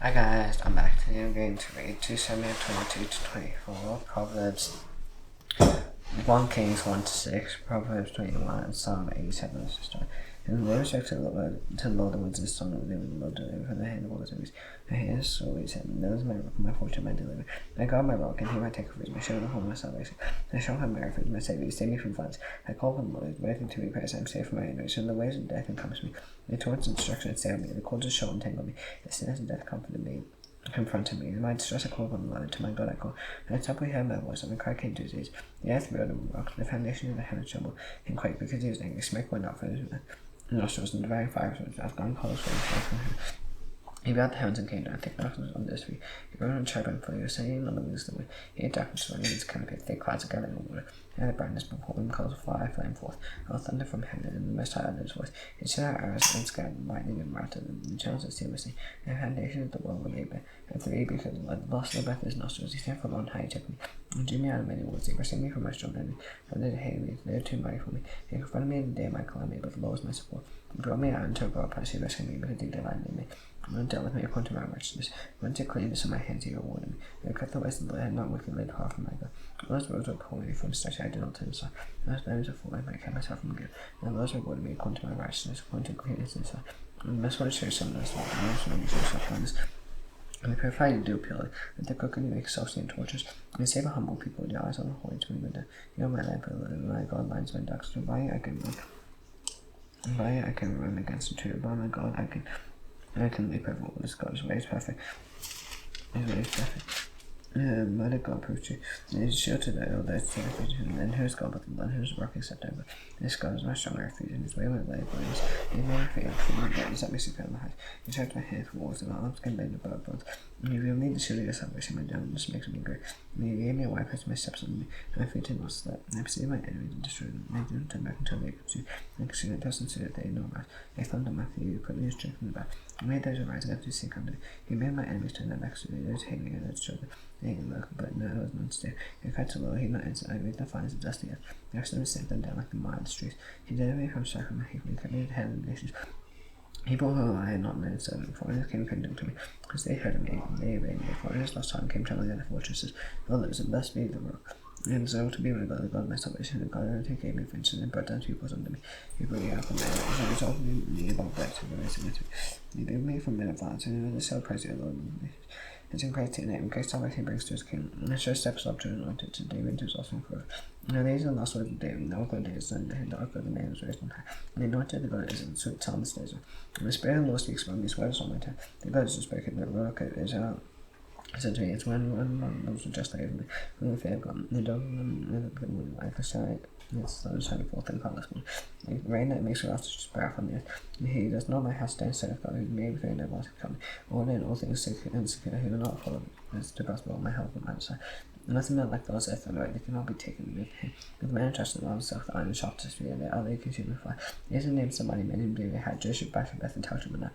Hi guys, I'm back. Today I'm going to read 2 Samuel 22 to 24, Proverbs 1 Kings 1 to 6, Proverbs 21, and Psalm 87 is the start. And the Lord said to the Lord the words of the song of the Lord deliver from the hand of all his enemies. My hand is always him. That is my rock, my fortune, my deliverer. My God, my rock, and he might take refuge, my shield and horn, my salvation. I shall have my refuge, my Savior, save me from violence. I call upon the Lord, waiting to be praised. I am safe from my enemies, and the ways of death encompass me. The torrents of destruction assail me, the cords of short entangle me. The sinners of death comforted me. Confronted me. In my distress I called upon the Lord, to my God I called. And suddenly heard my voice, and my cry came to his ears. The earth rolled and rocked, the foundation of the heavens trembled, and quaked because he was angry. Smoke went out from his nostrils, and devouring fire from his mouth. Gone colors flames from him. He bowed the heavens and came down, thick darkness on this tree. He rode on cherubim for you, saying on the wings of the wind. He had darkness surrounding his canopy, thick clouds of gathering water. And the brightness before him calls of fire flame forth. All thunder from heaven, and the most high uttered his voice. He set out arrows and scattered lightning and routed them. The channels of sea were seen. The foundation of the world were laid bare. And three because of the Lord lost the breath of his nostrils. He stand from on high, he took me. And drew me out of many woods. He rescued me from my strong enemy. But they hated me. They were too mighty for me. He confronted me in the day of my calamity, but the Lord was my support. He brought me out into a broad place. He rescued me, but he delighted in me. And dealt with me according to my righteousness. When to cleanness of my hands he rewarded me. He cut the ways of the Lord, had not wicked laid far from my God. Those words were calling me from statue, I did not turn aside. Those names are falling, I kept myself from good. And those rewarded me according to my righteousness, according to cleanness and sight. And the best one to show some of those things, and the most one to show self-kindness. And they purify you do purely, and the cook and you make self and tortures. And save a humble people with your eyes on the holy to me with the you know my lamp and my God lines my ducks. So by I can run against the truth. By my God I can leap over all this. God's way is perfect. His way is perfect. By the God proves true. And his shield to the old earth, and who is God but the Lord, who is rock except over. This God is my strong refuge, and his way won't lay bones. He made me fear from my God, that makes me feel the height. He shaped my hand for walls, and my arms can bend above bones. And he revealed me the shield of your salvation, my gentleness makes me great. And he gave me a wide place, my steps on me, and my feet did not slip. I perceived my enemies and destroyed them. They didn't turn back until they consumed. I consumed their dust and so that they know about. They found on my feet, you put me in strength in the back. He made those arise against me sink under me. He made my enemies turn their backs to me, those hating me and those children. They didn't look, but no, I was not stay. He cried to the Lord, he not answered. I made the fires of dusty earth. I asked him to sink them down like the mire of the streets. He delivered me from strife and my hate, he kept me at the head of the nations. He brought whom I had not known serving. Foreigners came condemned to me, as they heard of me, they obeyed me. Foreigners lost time came traveling in the fortresses. Lord, there was a blessed be the rock. And so to be my God, the God of my salvation, the God who gave me vengeance and brought down peoples under me. He brought me out from there, and resolved me above that to the race of it. He delivered me from men of violence, and the cell praise the Lord. It's in Christ's name, in Christ's salvation brings to his king, and the sure steps up to anointed, to David, to his offspring forever. Now these are the last words of David, now God his son, the dark of the man was raised on high, and the anointed the God is in sweet psalmist Israel. And the Spirit of the Lord speaks from these words on my tongue. The God is spoken, the rock of Israel. I said to me, it's when those were just over me, when the fear of God, the dog and like a side, its sun shining forth in colourless moon. The rain that makes the laughter sprout from the earth. And he does not my house stand set of God, who made with no light come. All in all things secure and secure, who will not follow as to prosper all my health and my desire. And nothing but like those earth and right, they cannot be taken with him. With man trusted in himself, the iron sharp to spear, the other consuming fire. He is named somebody men whom David had, Joshua, Beth, and Talcum.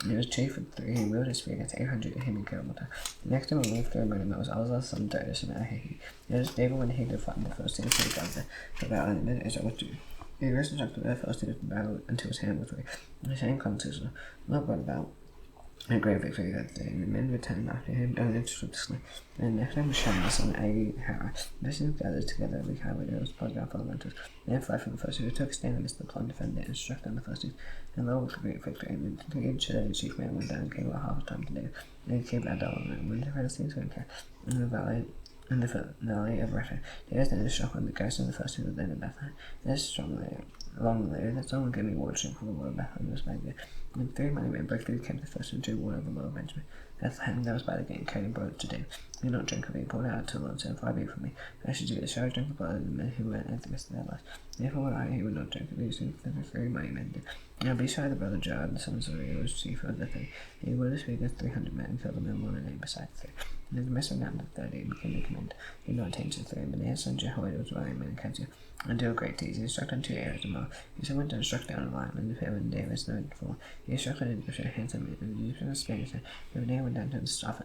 He was chief of 3, he wielded his spear against 800 and him and killed them. The next time I moved through among them was Uzzah, son of Darius, and Ahihud. It was David when he did fight the Philistines, so he got there. For about an minute, Israel was due. He rose and struck the Philistines in battle until his hand was weak. And the same comes to Israel, not brought about a great victory that day, and the men returned after him, going swiftly. And next time Shem, the son of Ahihud, the Philistines gathered together every highway that was plugged out for the renters. They fled from the Philistines, who took a stand amidst the plum, defended it, and struck down the Philistines. And lo, with a great victory, and the chief man went down and came about half the time to David. And he came back down, and when the Philistines went care, in the valley of Rephaim, there was then a shock when the ghost of the Philistines was then in Bethlehem. There's strongly long later that someone gave me water drink from the water of Bethlehem was back there. And 3 mighty men broke through the camp of the Philistines and drew water of the Lord of Benjamin. Bethlehem, that was by the gate, carried and brought it to David. He did not drink of it, he poured it out to the Lord, saying, far be it from me. I should do this, shall I drink the blood of the men who went at the rest of their lives. Therefore would I, he would not drink of it, so the 3 mighty men did. Now Abishai the brother of Joab, the son of Zeruiah, was chief of the 30. He would have against 300 men, and killed them in one and eight beside the 3. And in the midst of the 30, he became the commander. He did not attain to the 3, but his son Jehoiada was valiant man in council, and did great deeds. He struck down 2 arrows of Moab. He so went and struck down a lion, and the fair when David snowed before. He struck down an Egyptian handsome, and the Egyptian spear, and David went down to the staff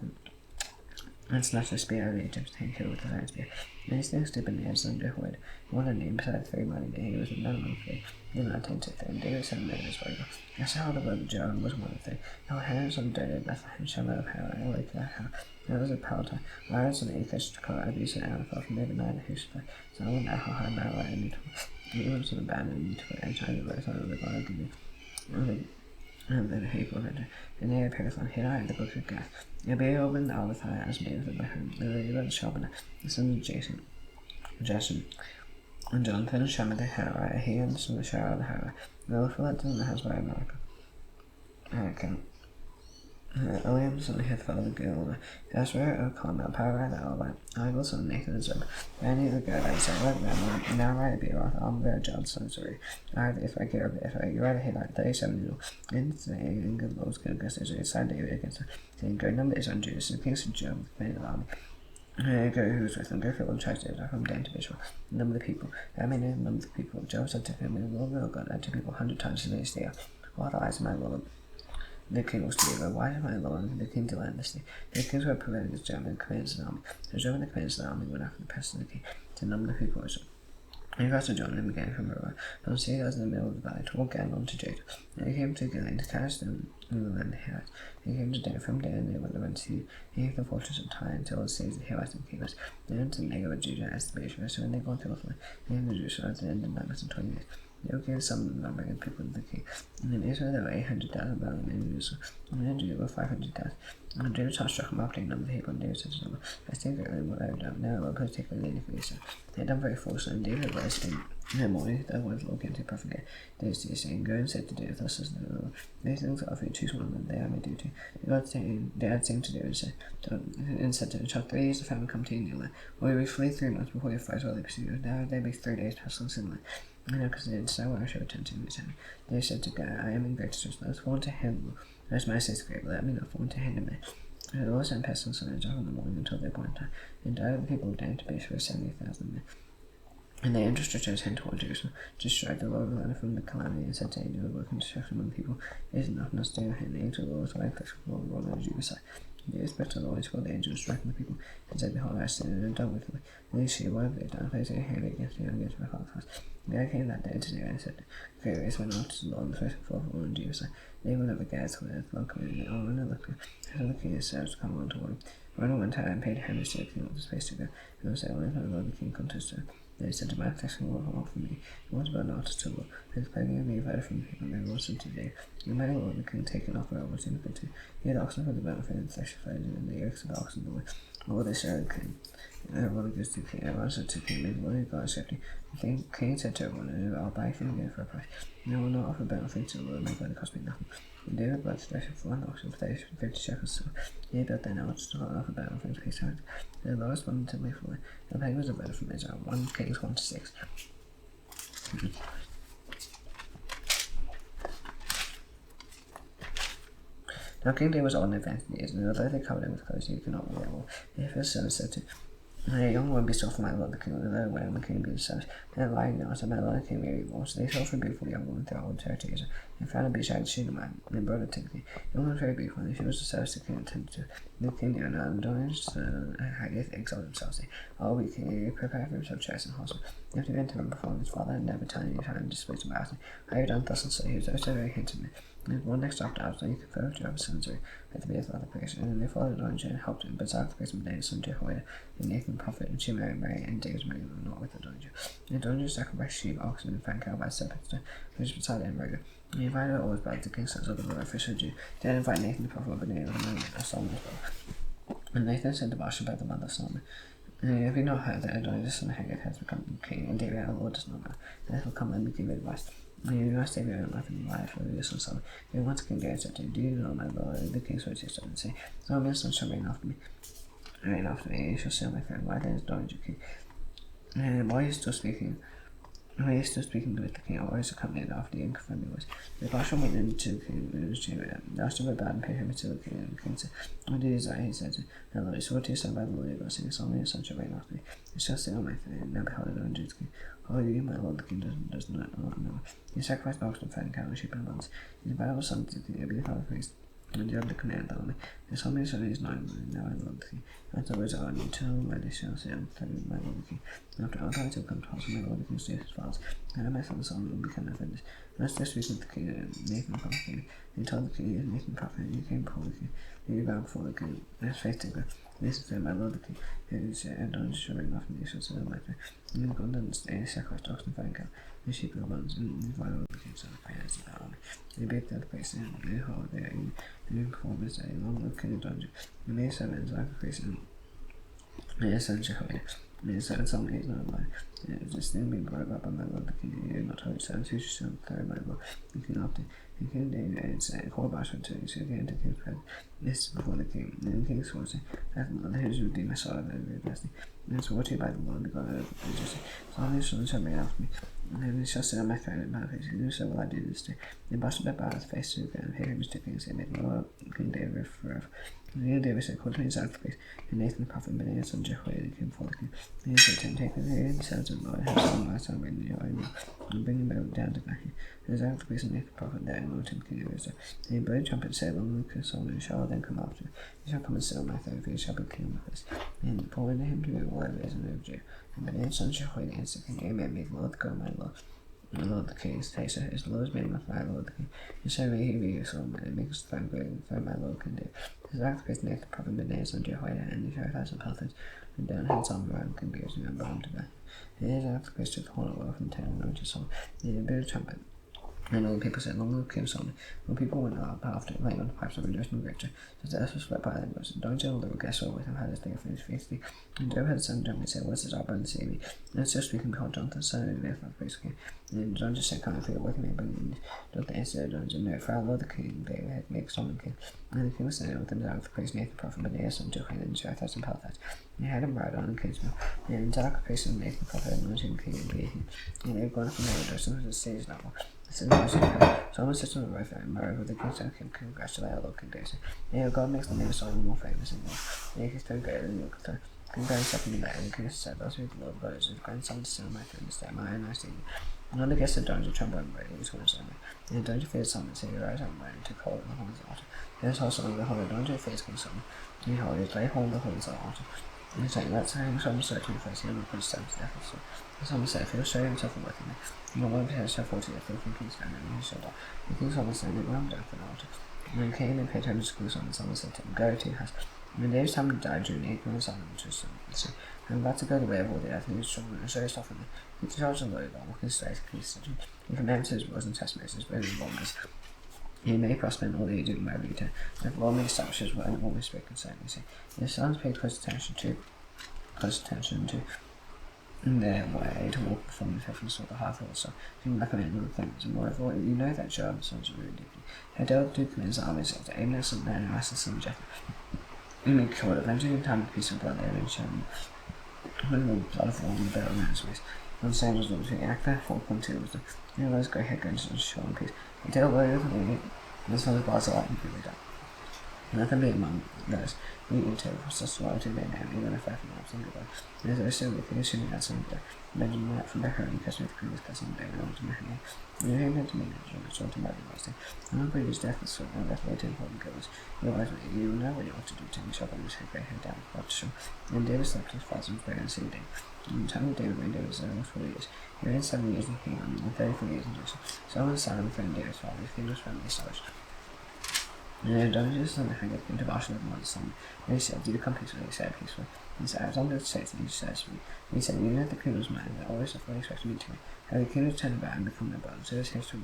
and snatched the spear out of the Egyptian and killed with his iron spear. And these things did in the son Jehoiada. One of the name beside 3 mighty men, he was a man among 3. did not attain to them. David said in his Bible, I saw the blood of John was one of them. Our hands on dead at Bethlehem, Shema of Hera, I like that how. There was a Palta, Lars and Achish to call Abuse and Alpha from David Nine Hushla, Solomon Ahahar Mara and Nito. The ones in the band and Nito and China Birth on the God of the and then a heap of it. And they appears on here in the book of Gath. You'll be open all the time as made of by him. The lady of Shabana, the son of Jason, and Jonathan and Shema the Hera, he and the son of Shara the Hera. No for that doesn't has by America. Williams and his fellow Gilda. That's where O'Connor, Power and Alba. I was on Nathan Zeb. Many of the good I said, what man, now right be off, I'm very Johnson, sorry. I if I care if I you're at a hit like 37 in good laws, good guess there's a side David against the good numbers on Judas and Kings of Joe, made alarm. Go who's with them, go fill and try to from down to Bishop. Number of the people. I mean, number of the people. Joe said to him, will God add to people 100 times in this day. What eyes, my Lord? The king was to be why am I alone? The king to land this thing. The kings were prevented his German commands an army. The German commands an army went after the pest of the king to number the people was he crossed to John and began from river. Don't see us in the middle of the valley to walk down on to Jade. And he came to Gilead to cast them in the land of Hirat. He came to Dan from Dan, they went to the sea. He gave the fortress of Tyre until it saves the Hirat and Kivas. Then to Negab of Judah as the base so when they go to the land, they had the Jews at the end of 920 years. They gave some number of people to the king. And in Israel there were 800,000 men in Jerusalem. And in Judah were 500,000. And David saw struck him after he numbered the people, and David said to them, I think what I have done. Now I will please take a lady for yourself. They had done very falsely, and David was in the morning, that was Lord came to prophet again. David saying, go and said to David, thus says the Lord. These things are for you, choose one of them, they are my duty. They had saying to David, and said to him, shall 3 years the famine come to you in the land? Or you will flee 3 months before your fires while they pursue you. Now they be 3 days pestilence in the land. I know, because they did so well, I should attend to him. They said to God, I am in great distress. Let us fall into him. As my says great, but let me not fall into hinder me. The Lord sent pestilence on the job in the morning until their appointed time, and died the people of Dan to base for 70,000 men. And they stretched his hand toward Jerusalem, destroyed the Lord of the land from the calamity, and said to him, do a work and destruction among the people. Is it not enough to stay your hand? The angel of the Lord so I afflict the Lord on Judah side. The respect of the Lord called the angel striking the people, and said, behold, I sinned and done with me. And they see what have they done? Place their hand against me and against my father's house. And I came that day to David and said, great race went out to the Lord, the first and fourth of all in Judah side. They will never gather with it, welcome in all another. So the king is served to come on toward him. When I went out and paid homage to the king of the space to go, and I said, well, if my Lord the king come to stir. They said to my affection, Lord, hold for me. It was about not to Lord. His plaguing of me divided from the people, and they rose unto today. And my Lord the king taken off where I was in the to. He had oxen for the benefit and flesh of and the yokes of the oxen the way. All they served the king. And everyone goes to the king. Everyone said to the king, may the Lord God accept you. The king said to everyone, I'll buy from you for a price. No one will not offer benefit to the Lord, make it cost me nothing. And David bought the flesh for 1 oxen for 50 shekels. So he built their knowledge to offer benefit to his side. The Lord responded to me fully. The pay was a better from Israel. 1 Kings 1-6. Now King David was old and advanced in years, and although they covered him with clothes, he could not wear well. Therefore his servants said to a young woman be sought for my lord the king, although when the king be served, and lying now, so my lord the king may be more. So they sought for a beautiful young woman throughout all the territories, and found a beside Shunammite, and brought her to the king. The woman was very beautiful, and she was the service the king attended to. The king knew not, and Don's Haggith exalted himself, saying, all week he prepared for himself chairs and horsemen. After he went to him before his father, and never turned any time disposed about him. I have done thus and so, he was also very handsome. And one next after hours, he conferred to have a son, at the base of the place, and they followed Adonijah and helped him, but Zach the priest of David, son Jehoiada, and Nathan the prophet, and she married Mary, and David's married not with Adonijah. And Adonijah sacrificed sheep, oxen, and fat cow by serpents, which was beside him regular. And he invited all his brothers, the king's sons of the Lord, official Jew. Then invite Nathan the prophet, but Nathan the Solomon's brother. And Nathan said to Bathsheba, the mother of Solomon, if you not heard that Adonijah son of Haggith has become king, and David our Lord does not know, therefore come and give advice. You must save your own life and the life of your son Solomon. If once King David said to him, do you know my lord? The king spoke to his son and say, Solomon's son shall reign after me. Reign after me, you shall say, my friend, why then is Adonijah king? And while he is still speaking with the king, I was accompanied after the unconfirmed voice. The Bathsheba went into the king, asked him about and paid him to the king, and the king said, what do you desire? He said, my lord, you swore to your son by the Lord your God, saying, Solomon your son shall reign after me. You shall sit on my throne, and now behold, Adonijah is king. Oh, you, my lord, the king does not know. He sacrificed oxen, fat, and cattle, sheep, and lambs. His Bible son to the father priest. and the other command on me. The summary is not now I love the king. Afterwards, I need to let the shall say I'm telling my lord the king. After all time to come to house, my lord the king stays his files. And I met on the song will become offended. Let's just speak with the king and Nathan Prophet king. He told the king, Nathan Prophet, and you came before the king. You bow before the king. Let's face to God. This is my lord the king. Who said, and don't show enough in the issues of the matter. And God doesn't stay, sacrifice dogs and find out. The sheep of ones and the vital the king's son of finance of the army. They baked out the place and they hold their new performance a long look in the dungeon. The May 7 is like a face and May 7 Jehovah. May 7 some days not mine. This thing being brought up by my lord the king. You not hold 7 future son, third my lord. The king up to the king David and said, call back to you, so again to king's presence. This is before the king. Then the king swore to that the Lord his redeemer saw that very blessing. And swore to by the Lord the God of the just so all these sons shall be after me. And then he shall sit on my throne in my face. And so will I do this day. They busted up out his face to the ground, and him to king said, make Lord King David forever. And King David said, call to me his place. And Nathan the prophet, Ben son Jehoiada came before the king. And he said to him, take the head and sons of the Lord, have some my son bring your own and bring him down to back. And his after place and Nathan the prophet there, and anoint him king of Israel. And he blew a trumpet and said, long Lucas, Solomon shall then come after. He shall come and sit on my throne, for he shall be king of us. And he poured into him to be all over Israel and over Judah. And Ben son Jehoiada answered the king, Amen, make the Lord God my Lord. My Lord the King is taste his the Lord's made my Lord the King. And so may he be your soul, and make his throne great and firm my Lord can do. His act of Nathan the prophet Ben son Jehoiada, and the 5,000 prophets, and down hands on the road can be as remember unto that. It is after Christ of the whole world from 10 and anointed soul. And he blew a trumpet. And all the people said, long live King Solomon. All people went up after it, laying on the pipes of rejoicing and greater. So the earth was split by their voices. Don't tell the guests all with him had his day for his feasting. And Job had son John and said, what's his our brother see me? And so speaking behold Jonathan, son of Nathan of praise king. And then John just said, come and feel what can they bring in? Jonathan answered John, and no, for our Lord the King, David had made Solomon king. And the king was sent with the desire of praise Nathan the prophet, but they son Jehoiada and 5,000 palatines. And he had him ride on the kingsman. And in dark praise of Nathan the prophet, anointed him king and be him. And they were gone from there, rejoicing with the stage now. Solomon sits on the right and moreover the king's son can congratulate our Lord King David. And God makes the name of Solomon more famous and more. And his throne greater than your throne. King David second in that, and the king said, thus with the Lord God is his grandson to sit on my throne this day, my own nice evening. And all the guests of Dungeon trembled and ready, his horns on me. And the Dungeon feared Solomon, so he rose up and took hold of the horns of the altar. Then saw Solomon the whole of Dungeon feared King Solomon. And he held his lay hold of the horns of the altar. And he said, let's hang Solomon straight to the face, he will put his stones to death also. And Solomon said, if he will show himself a working man, and the Lord shall fall to death, the king's family, and he shall die. And King Solomon said, it ran down for the altar. And then came and paid homage to King Solomon, Solomon said to him, go to your house. And when David's time died during the 8th month of Solomon, which was so I'm about to go the way of all the earth, and he was strong and so yourself in me. He charged the Lord, and walking straight, C.Jun. He commanded his words and testimonies, his burning boldness. He may prosper in all that he do by return. And if the Lord may establish his word and always speak concerning his his sons paid close attention to their way to walk before me faithfully saw the heart also. Things like a man of things, and moreover, you know that Job, sons of Rudy. Had dealt to command his armies of the aimless and then master son Jeff. We make sure that venturing in time of peace and blood there and shown when the blood of all the battle man's ways. One saying was between actor, 4.2 was the realized grey head going to show in peace. Until later the this was bars alive and people died. Nothing being among those we into process loyalty they now, even if I from our single day. There's also the thing assuming that some day. Benjamin that from the hurting cousin with the previous cousin David on to Mahoney. And he came to me and showed to Mary Wednesday. And on previous death was sort of left later important goes. You know what you ought to do to me, shall I just grey head down the show. And David slept his father and prayer and seed. In the time of David reigned over 4 years. He reigned 7 years in King and 34 years in Joseph. Solomon son and friend David's father, his king was firmly established. And David son and Haggard came to Barcelona with one son. And he said, do you come peacefully? He said peacefully. He said, I was under the state and he says to me. And he said, you know the king was mine, that always fully expected me to me. How the king was turned about and become my brother, so his haste to me.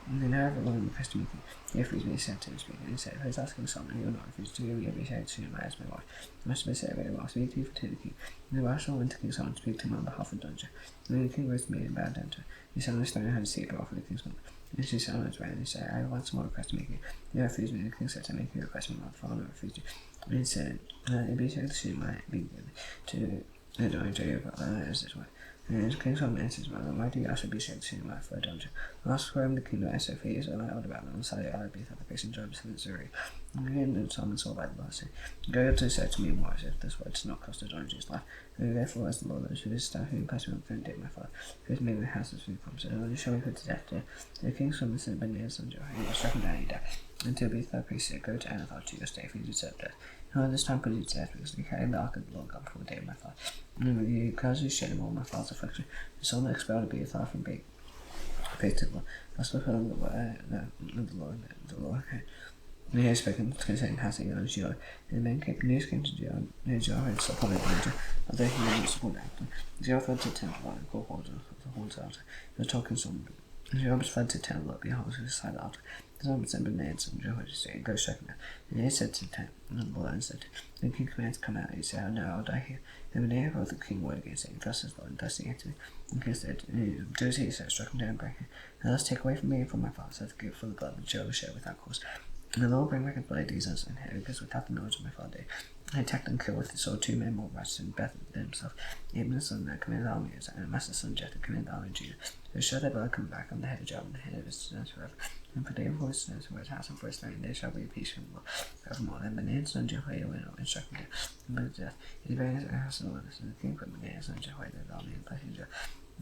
And then however long requested me, he refused me, he said to him speaking, and he said, if I was asking Solomon, he will not refuse to give me every shade to my as my wife. I must have said very well, speak to you for the king. And the Marshal went to King Solomon to speak to him on behalf of Dungeon. And then the king rose to me and bowed down to her. He said, I stone had a seat before the king's mother. And she said on his way, and he said, I have one more request to make you. He refused me, and the king said to make you request me, my father refused you. And he said, it be so that she might be good to adore your brother as his wife. And King Solomon answered his mother, why do you ask to be shared to my for a dungeon? Last for him the king of so for years allowed about them, and Sally I be the face in Job's and Zuri. And again Solomon saw by the Lord saying, go to say to me and wise if this word does not cost a dungeon's life. And therefore as the Lord knows, who is staff who passed me on friend David my father, who has made the house of food promises, and only show me put to death there. The king Solomon said, Ben Near son Joe, he was struck down and he died. And to be the priest said, Go to Anathoth to your stay, for you deserve death. However, this time put you to death, because you carried the ark of the Lord God before the day of my father. And with you cause you shame all my father's affliction. The soul that expelled to be far from being faithful. Thus fulfilling the word of the Lord. And he had spoken concerning passing on Joy, and the men came, news came to Joy, and support it later, although he didn't support after. Joy fled to temple and called horns of the horns altar. He was talking some. Joy was fled to temple, behold, his side altar. The son sent Benaiah, son of Jehoiada, saying, Go strike him. And he said to the Lord, and said, The king commanded to come out. He said, Oh no, I'll die here. And Benaiah wrote the king word again, saying, Thus says the Lord, thus he answered me. And the king said, Do as he said, struck him down and break him. And thus take away from me and from my father, so to give for the blood which Joe was shed without cause. And the Lord bring back his bloody deeds unto him, because without the knowledge of my father did. I attacked and killed with the sword 2 men more righteous than Beth than himself. Abner the son of commanded the army, and Master's son Jephthah commanded the army of Judah. So shall their blood come back on the head of Joab and the head of his descendants forever. And for David for his descendants for his house and for his throne, there shall be peace from the Lord forevermore. Then Benaiah son Jehoiada went up and struck him down, and put his death. He buried his house in the wilderness, and the king put Benaiah son Jehoiada in the army in place of Judah.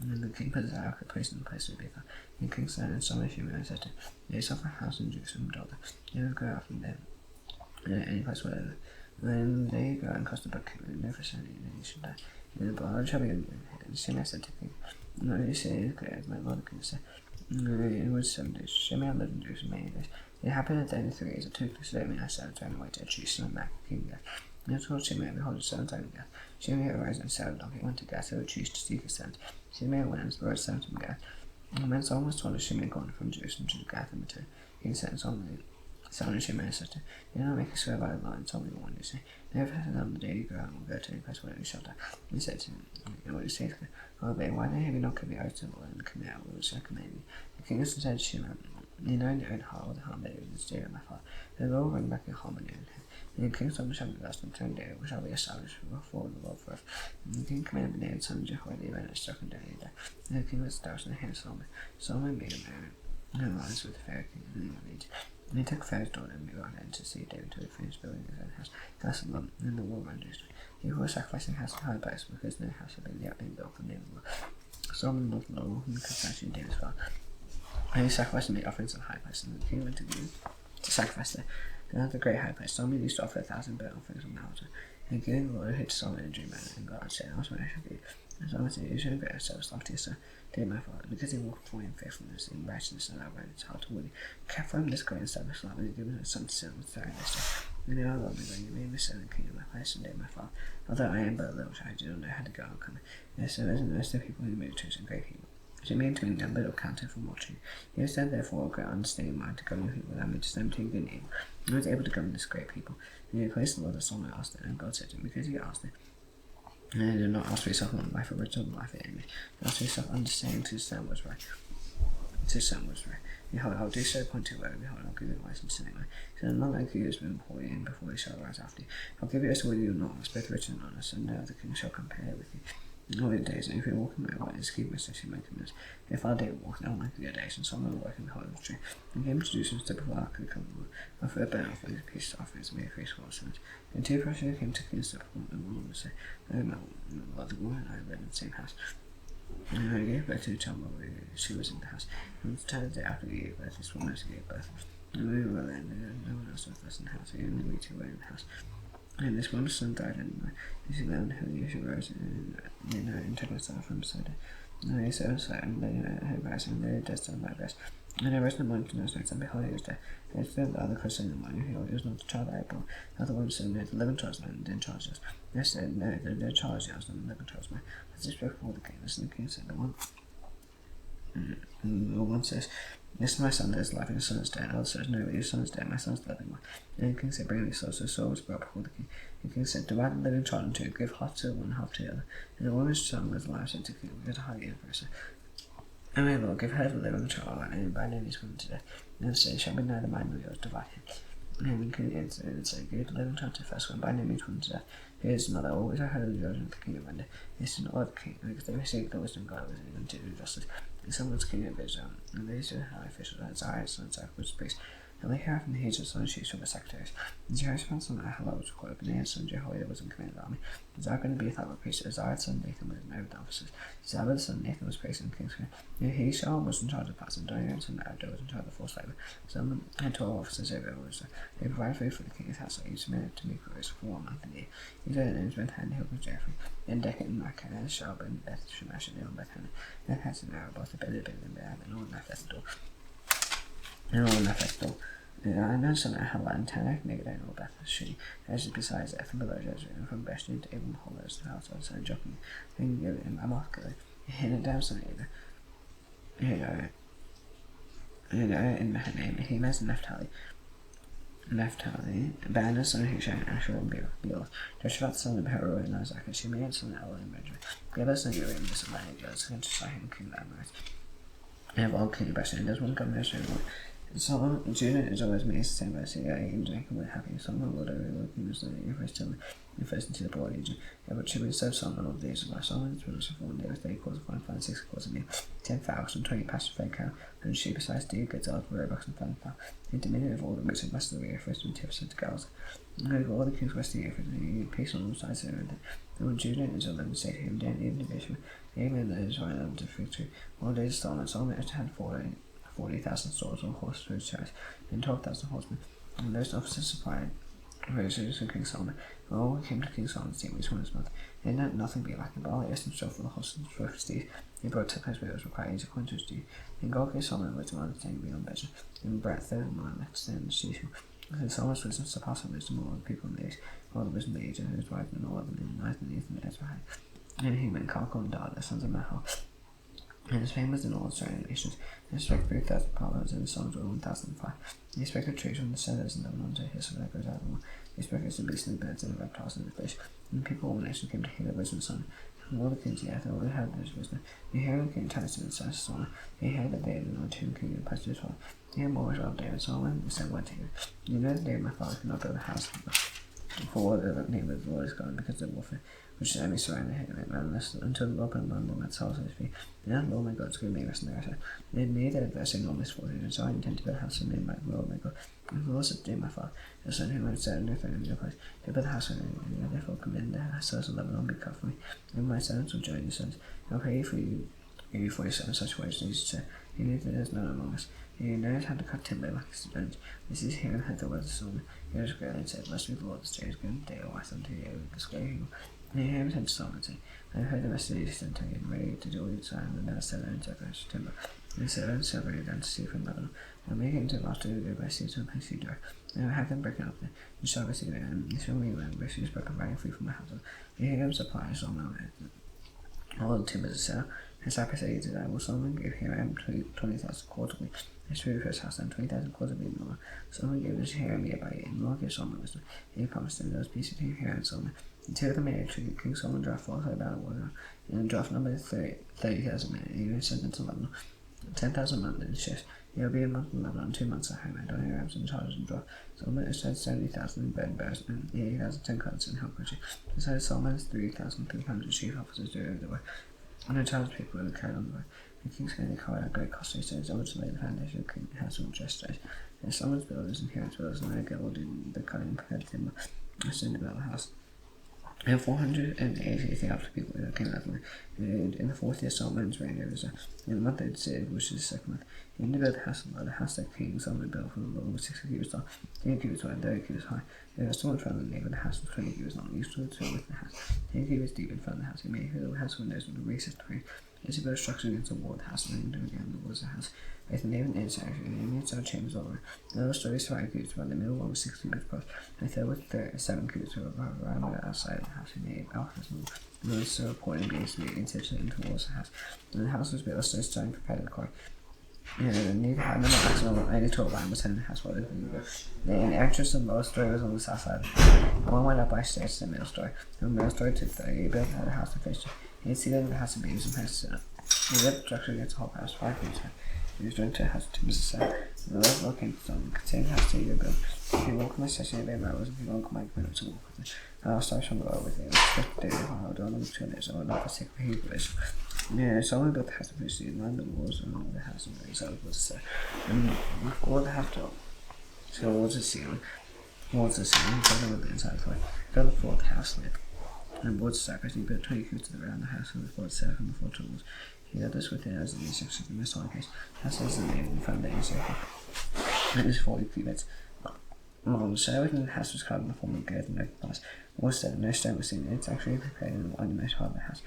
And then the king put his ark in the place of Rebekah. And the king said, and some of you and said to him, They suffer a house in Jerusalem, daughter. They will go out from them, any place wherever. Then they go and cast the book, and no for certain, and he shall die. And the blood shall be in him. And Shimei said to the king, No, you say it is clear, as my lord the king said. It was 7 days. Shimei lived in Jerusalem many days. It happened at the end of 3 days, it took the Solomon I said, turned away to Jerusalem and back to King Gath. And it told Shimei, behold, his sons are in Gath. Shimei arose and saddled donkey, went to Gath, so would choose to seek his sons. Shimei went and brought his sons from Gath. And when Solomon was told of Shimei gone from Jerusalem to Gath and returned, King said, Solomon and Shimei said to him, Did not make a swear by the Lord, and Solomon warned him, saying, Never has on the day you go out and will go to any place where you shall die. And he said to him, what do you say to him? Obey, why then have you not given me oath to the Lord and commit out which I command you? The king also said to Shimei, You know in your own heart all the harm that you did this day of my father. The Lord will bring back your harm on you. And the king's son shall be blessed, and turn day which shall be established before the Lord forever. And the king commanded Benaiah son of Jehoiada, and struck him down and he died. And the king was established in the hand of Solomon. Solomon made a marriage and alliance with the Pharaoh king and the and he took Pharaoh's daughter and begot her to see David until he finished building his own house. Thus alone, and the war around Jerusalem. He was sacrificing house and high place, because no house had been yet been built for the name of the Lord. Solomon loved the Lord, whom he could fashion David's father. And he sacrificed and made offerings on the high place, and the king went to sacrifice there. And at the great high place, Solomon used to offer 1,000 burnt offerings on the altar. And the king of the Lord hid Solomon in a dream, and God said, I was what I shall do. And Solomon said, You shall go yourselves after your son, David my father, because he walked before him in faithfulness, in righteousness, and outright his heart toward him. Kept from this great and established love, and he given his son to sit with the throne this day. And now, Lord, you made me son and king of my place, and David my father. Although I am but a little child, I do not know how to go or come. And so as the rest of the people who moved to us and great people. She made to me a little counter from watching. He was then therefore a great understanding mind to govern people without me to stand between good and evil. He was able to govern this great people. And he placed the Lord as Solomon asked it, and God said to him, because he asked it. And he did not ask for yourself on life of rich or the life of enemy. He asked for yourself understanding to stand was right. To stand was right. Behold, I'll do so point to word, behold, I'll give you advice and sinning way. So none like you has been before you, and before you shall rise after you. I'll give you as word you will not, both rich and honest, and no other king shall compare with you. In all your days, and if you walk in my ways, keep my statutes and my commandments. If our day walk, then like your days, and Solomon will work in the whole of the tree. And came to Jerusalem to before Ark of the Covenant, and for a burnt offering, peace offerings, and made a feast for all sons. And 2 prophets came to King Solomon, and one would say, No, Lord, the woman and I live in the same house. And I gave birth to a child while she was in the house. And the time day after we gave birth, this woman also gave birth. And we were alone, and no one else with us in the house, only we 2 were in the house. And this one son died, and this man who usually rose and took myself from beside her. And I said, and lay her breast, and lay her dead son on my breast. And I rose in the morning to nurse nights, and behold, he was dead. And I said the other cousin in the morning, he was not the child I had born. The other one said, No, the 11 charged mine, and then charged us. And I said, No, the charged yours, and the 11 charged mine. As I spoke before the king, and the king said, the one says, This is my son that is alive, and his son is dead. The other says, No, your son is dead, my son is living one. And the king said, Bring me Saul. So Saul was brought before the king. And the king said, Divide the living child in 2, give half to one, half to the other. And the woman's son was alive, said to the king, We got a high anniversary. And may Lord give her the living child, and by no means put him to death. And then said, Shall be neither mine nor yours, divide him. And the king answered and said, Give the living child to the first one, by no means put him to death. His mother always I heard of the judgment of the king of Render. This is not the king, because they received the wisdom of God was able to do justice. And some was king of Israel, and these were high officials, and Zariah, son of Zach, was priest. and they hear from the heads of son chiefs from the secretaries. And Jehoshaphat son of Ahilah was recorded, Benaiah son of Jehoiada was in command of the army. Zachar and Abiathar were priests, Azariah son of Nathan was in over the officers, Zabad son of Nathan was praised in the king's command. Yehishal was in charge of passing, Daniel son of Abdo was in charge of forced labor. Some had 12 officers over orders. They provided food for the king's house, so he submitted to make roast for 1 month a year. He said names Ben Han, Hill of Jeffrey, then Deccan and Makkah, Shalba and Beth Shemash and Neil Beth Hannah, then Hassan and Arab, both the Bed and Bear, and all left at the door. And all left at the door. I know son of Ahilah and Tanakh, Negadan, all Beth Shee, as besides F and below Jezreel, and from Beshni to Abram Hollers to the house of son Joachim, then give him Amalekah, hidden down son of Ava. In Mahanaim, Ahimaaz and Naphtali, Banner son of Hushai, Asher and Beal, Joshua son of Hero and Isaac, and Shimeon son of Ella and Benjamin, Geba son of Uriah, this of Lanny Jones, and Sihon king of Amorites, and of all king of Bashan, and there's one governor of Israel. So Judah is always made the same by saying, I am Jacob with happy. Someone will ever look in the sun, you first tell me, you first into the broad region. But she would serve Solomon all the days of our Solomon, it's really for 1 day with 30 quarters of wine, 5 6 quarters of meal, 10 fowls, and 20 pasture fed cow, and she besides deer, goods, out, roebucks, and fine fowl. In dominion of all the roots of west of the earth, first and 10% to girls. And over all the kings west of the earth, and peace on all sides of the earth. And when Judah and Israel then say to him, Dan, even division, amen, that is right unto victory. All the days of Solomon had 40,000 swords or horses for his chariots, and 12,000 horsemen. And those officers supplied roses to King Solomon. And all who came to King Solomon's team each 1 month. They let nothing be lacking, but all he asked himself for the horses and for steeds. He brought to the place where it was required each according to his due. And God gave Solomon wisdom on understanding beyond measure, and breadth and mind like stand the seashore. And Solomon's wisdom surpassed the wisdom of all the people in the days, all the wisdom of the age, and his wife and all of them in the night and the earth and the earth behind. And he went Kalkol and Dar, the sons of Mahal. And his fame was in all surrounding nations. He spake 3,000 proverbs, and his songs were 1,005. He spake of trees from the cedars and Lebanon to his that goes out of the wall. He spake of the beasts and the birds and the reptiles and the fish. And the people of all nations came to hear the wisdom of Solomon. From all the kings of the earth, all who had his wisdom. He heard the king Titus and the sons of Solomon. He heard that they had anointed him king and placed his father. He had more Israel David Solomon, and said one to him, you know the day my father could not build a house for the name of the Lord is gone because of the warfare which the enemy surrounded him until the Lord put him on that soul, so to speak. Now the Lord my God is going to make rest in their side. They had made their adversary no misfortune, and so I intend to build a house for the name of the Lord my God. And the Lord said to my father, the son whom I had set in their throne in their place, they build a house for me, and therefore commend the sons of Lebanon be cut for me. And my sons will join your sons. I'll pray for you for your son in such ways as you said. He knew that there is none among us. He knows how to cut timber like his stones. This is here and heard the words of Solomon. He was great and said, blessed be the Lord, this day is good, day or unto you, this great evil. And he came and said to Solomon, saying, I have heard the rest of the east unto you, and ready to do all your desire, and now set and sacrifice timber. And set and separated down to sea from Lebanon. And make it into a lofty go by sea to a place door. And I will have them broken up there, and shall receive it, and they shall be land, which is by providing food from the household. And he gave supplies Solomon all the timbers to sell. His sacrifice to that will Solomon give Hiram 20,000 quarterly. His food for his house and 20,000 quarterly in law. Solomon gave his Hiram year by year, and the Lord gave Solomon wisdom. He promised him those pieces to Hiram and Solomon. And 2 of them made a tribute. King Solomon draft 4 about a water, and the draft number 30,000 men. And he was sent into Lebanon 10,000 men in ships. He will be a month in Lebanon, 2 months at home, and on Hiram's and charges and draft. Solomon has said 70,000 in bread and bears, and 80,000 10 carts in help country. Besides, Solomon has 3,300 chief officers to over the way. And the charged people who were carried on the way. The king's going to call out great costly stones, over to lay the foundation of the king's house on just days. And Solomon's builders and Hiram's builders, and I will do the cutting and prepared timber, and soon about the house. And 480,000 people came out of the in the 4th year Solomon's reign over Israel. In the month they decided, which is the 2nd month, he built the house of the house that King Solomon built for the Lord was 60 cubits long, 10 cubits wide, and 30 cubits high. There was someone from the neighbor, the house was 20 cubits long, used to with the house, 10 cubits deep in front of the house. He made the house windows with a recessed frame. As he built a structure against the wall of the house, and then again the walls of the house. Both the neighbor and inside, and the inside chambers all around. The other story is 5 cubits wide, the middle one was 6 cubits across, and the third was 7 cubits around the outside of the house. He made balconies and the so reporting beams to be inserted into the walls of the house. And the house was built so stone prepared to the court. Neither had no maximum any total line was in the house while the entrance and lower story was on the south side. One went up by stairs to the middle story. The middle story to the he built had a house to face. He had seated in the house of beams and passed it up. He built the structure against the whole house 5 feet high. He was joined to a house of timbers to sell. The Lord looking to them, considering the house to you built. If you walk on my session of their hours, if you walk on my commitment to walk with them, I'll start from below with you. Expect to do it while doing them 2 minutes, or not for sake of Hebrews. Solomon built the house of Lucy and lined the walls around the house and raised out was and before the house door. towards the ceiling, fill them with the inside floor, fill the floor with half slit. And boards the sacrifice, he built 20 cubits around the house and the floor itself and the floor tools. He had this within as the section of the side piece. House is the name and foundation circle. It is 40 cubits long. So everything in the house was carved in the form of good and open glass. Was said, no stone was seen. It's actually prepared in the monument part of the house.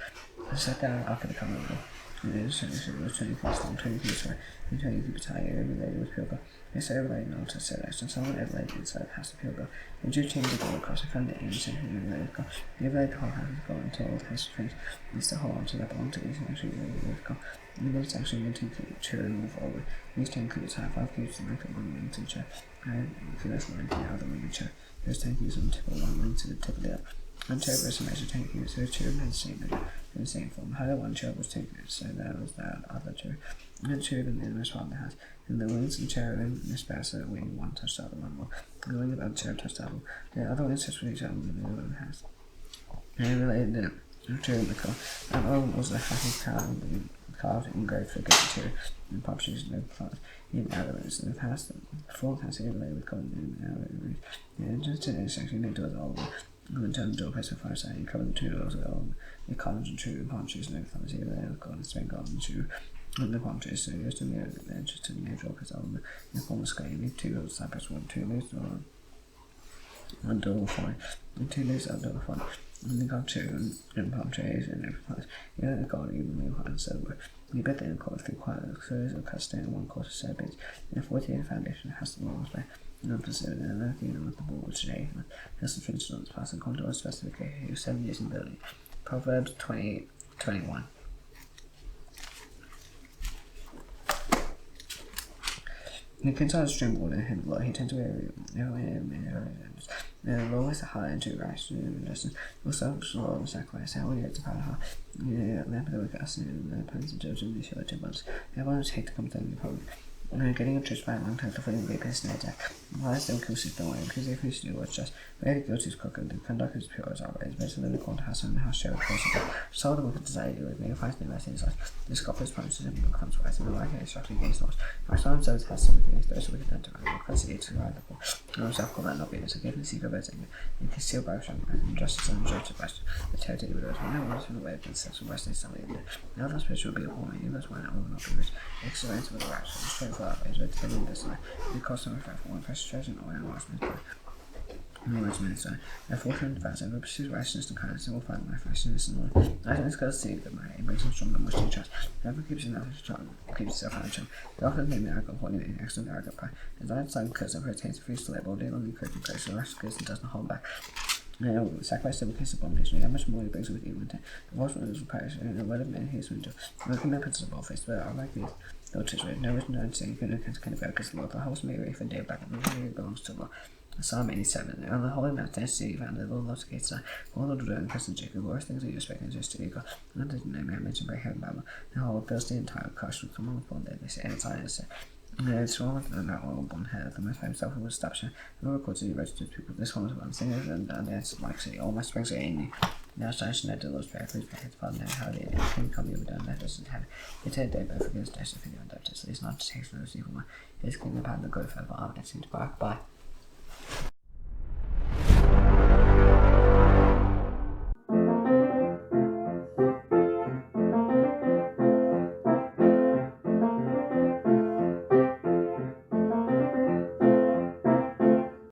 I sat down after the common room. It was 20 feet long, 20 feet wide, and 20 feet high, overlaid with pilbar. Yes, overlaid and altar set out, and someone overlaid inside the house of pilbar. And Jun changed the door across, I found the ancient and overlaid with gold. He overlaid the whole house with gold until all the house was finished. It's the whole altar that belonged to these and actually overlaid with gold. And the it's actually 1 2 feet chair and the forward. These 10 cubits high, 5 cubits in length of 1 wing to the chair. And if you less line to the other wing of the chair, there's 10 cubits on the tip of 1 wing to the tip of the other. One chair was measured 10 cubits, so the chair had the same measure, in the same form. Higher one chair was 10 cubits, so there was that other chair. And the chair in the innermost part of the house. And the wings of the chair in this space, so wing one touched the other one more. The wing above the chair touched the other. The other wings touched each other in the middle of the house. And related the chair in the car. And all was a happy carved engraved figure of the chair and pop shoes and no flowers. In arrows in the past, the fourth house overlaid with gold and arrows. And just in this section, they do it all. And then turn the door place with fireside and cover the 2 doors with all the columns and true and palm trees and everything was here there with gold and spent gold and true and the palm trees, so it goes to the edge to the near door place all in the form of sky and 2 doors side by 2 loose or 1 door 5 and 2 loose out door 5 and they got 2 and palm trees and everything. You know, the gold even more and silver. You bet they cut through quite a series of cut stone 1/4 side bits and a 40 foundation has the walls by. No precision and nothing with the board today. Just finished on its pass and contour specification. He was 7 years in building. Proverbs 20:21. The concise string board in him, he tends to wear the law is high and too rash and listen. Also, slow and sacrifice. How we get to power how lamp of the gas and the pens and judge and the show to months. Everyone was hate to come down the problem. Getting a church by a long time to find the best night attack. Why is the acoustic don't worry because if we do what's just very good to cook and the conduct is pure as always, better than the court house and the house share possible. So the work of desire with me, if I stay less inside, the scoffers promises and becomes wise and the like instruction against us. If I saw has some against those we can enter and because it's right for. No self call that not be so given secret beds and can steal by some and justice and judge of best. The territory with us when no one's from the way of the sense of Western somebody in there. Now that's special be a woman, you must want it will not be rich. Excellence with the rash and strength is ready to live this life. The cost of a fact for one precious treasure and oil and watchman's by. No watchman's by. Therefore, from the fast, ever pursues righteousness and kindness, and will find my fashioness and all. I don't discuss the that my aim brings him stronger than much to trust. Never keeps himself strong, keeps himself out of charm. The often made miracle, holding an excellent arrogant pride. His iron son cuts over his hands, free to live all day long, and encouraging grace, and righteous goods, and doesn't hold back. Now, sacrifice of a case of abomination, how much more he brings with evil intent. The watchman is repairs, and the word of man he is window. No commitments of all face, but I like these. No treasure, no written down saying, you can about because the Lord, the house may reef and day back, and the Lord belongs to the Lord. Psalm 87. On the holy mountain, city found the Lord loves gates, all the doing because of Jacob, worst things that you expect just to go. And that didn't I mentioned by heaven Bible. The whole fills the entire cost will come upon them, they say, and it's honest. And it's wrong with that all upon head, the most himself will stop shine. No records of the registered people. This one is one singer, and that's like say, all my springs are in me. Now, Station had to lose prayer, please pray his father, now how they can come you done that doesn't have it. It's a day, but forgives dash the figure and duchess. It's not to take for those evil one. It's clean upon the good for the bomb, it seems to bark by.